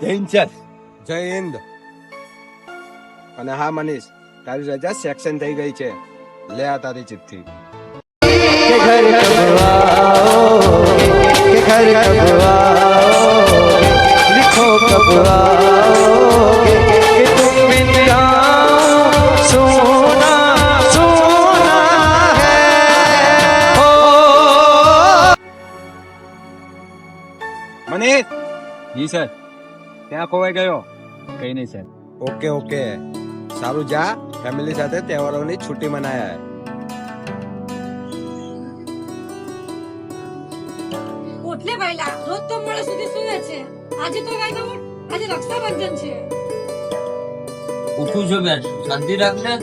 જૈન છે. જય હિન્દ. અને હા મનીષ, તારી રજા સેક્શન થઈ ગઈ છે. લે આ તારી ચિઠ્ઠી. કે ઘર કબ आओ, लिखो कब आओगे कि तुम बिन गाँव सोना सोना है हो. મનીષ. જી સર. ક્યાં ખોવાઈ ગયો? કઈ નહીં સર. ઓકે ઓકે, સારું જા. ફેમિલી સાથે તહેવારોની છુટ્ટી મનાયા. ઓટલે ભાઈલા રોજ તો મોડે સુધી સુવે છે. આજે તો ગાય તો આજે રક્ષાબંધન છે. ઉઠું છું બેન, શાંતિ રાખને.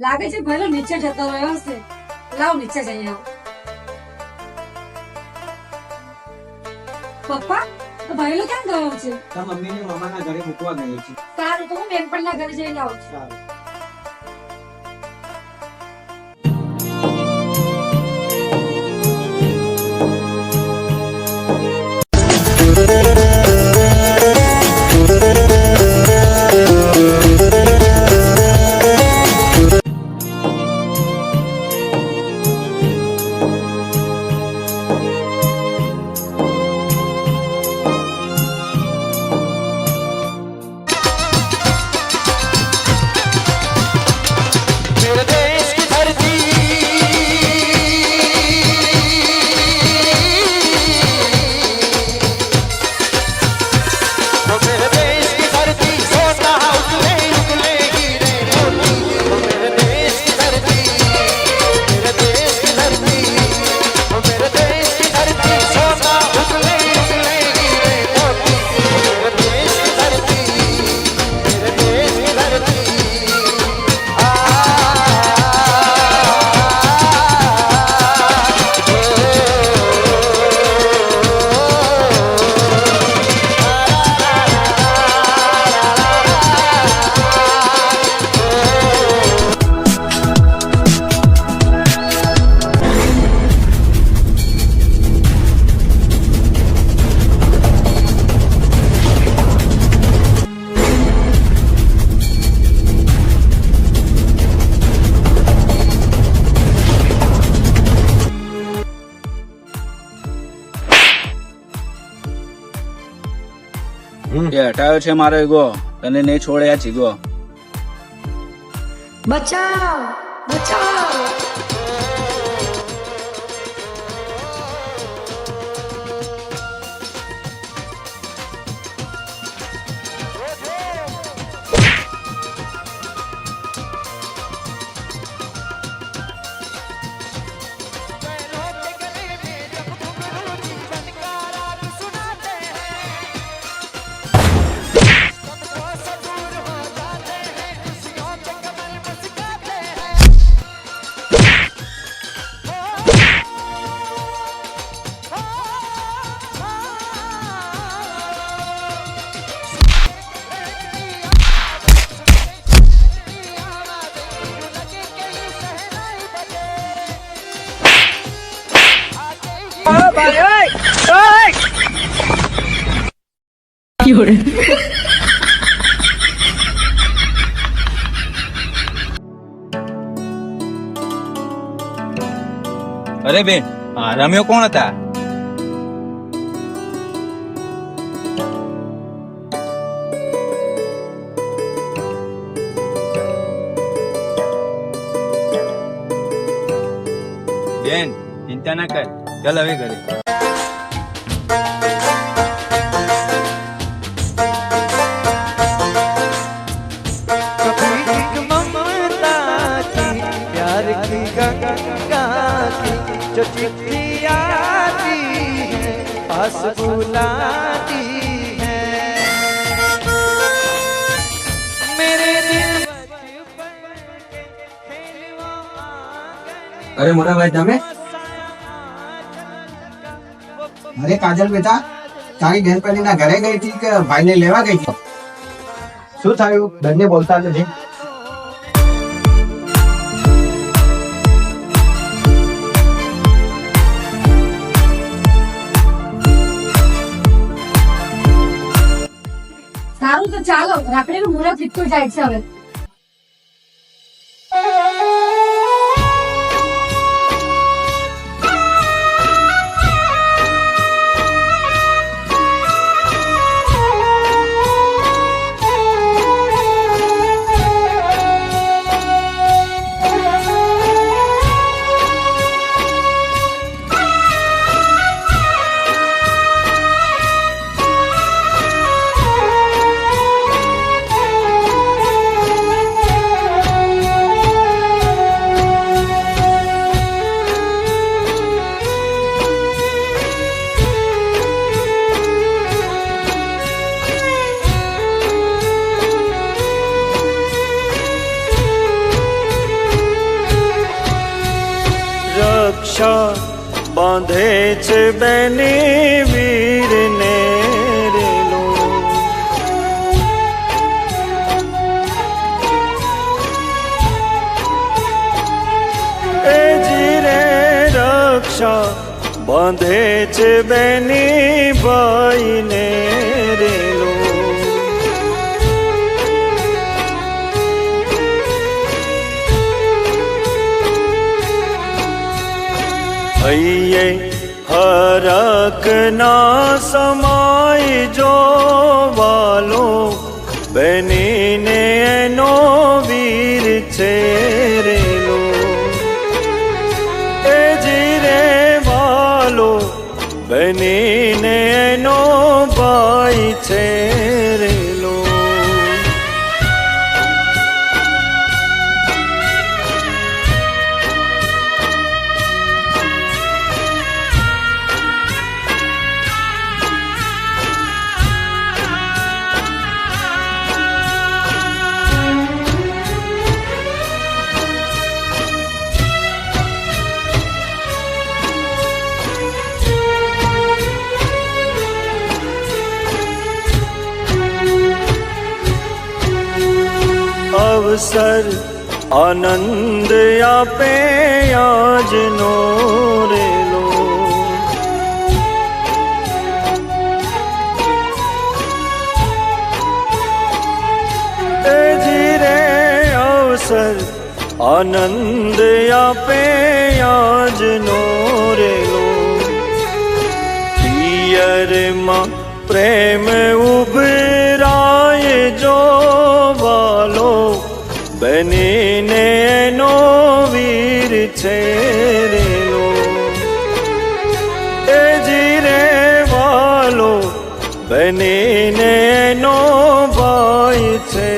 લાગે છે ભાઈલો નીચે જતો રહ્યો છે. લાવ નીચે જઈ આવ. પપ્પા, તો ભાઈલો ક્યાં ગયો છે? મમ્મીને મામાના ઘરે મૂકવા ગયો છે. સારું, તો હું બેનપણના ઘરે જઈને આવું છું. એ હટાયો છે મારો ઈગો, તને નહીં છોડે આ જીગો. બચાવ બચાવ. અરે બેન, આ રમ્યો કોણ હતા? બેન, ચિંતા ના કર, ચાલ હવે ઘરે. चिट्ठी आती है, पास बुलाती है मेरे दिल અરે મોટા ભાઈ તમે અરે કાજલ બેટા, તારી બહેનપણીના ઘરે ગઈ હતી કે ભાઈને લેવા ગઈ હતી? શું થયું? બંને બોલતા નથી. સારું તો ચાલો, રાખડીનું મુહૂર્ત વીતતું જાય છે હવે. રક્ષા બાંધે છે બેને વીરને રેલો, એ જીરે રક્ષા બાંધે છે બેને ભાઈને રેલો. હૈયે હરક ના સમાય જો વાલો, બનીને એનો વીર છે રેલો, એ જીરે વાલો બનીને એનો ભાઈ છે રેલો. અવસર આનંદ આપે આજનો રેલો, એ જીરે અવસર આનંદ આપે આજનો રેલો. પિયરમાં પ્રેમ ઉભરાય જો વાલો, બનીને એનો વીર છે રેલો, એ જીરે વાલો બનીને એનો ભાઈ છે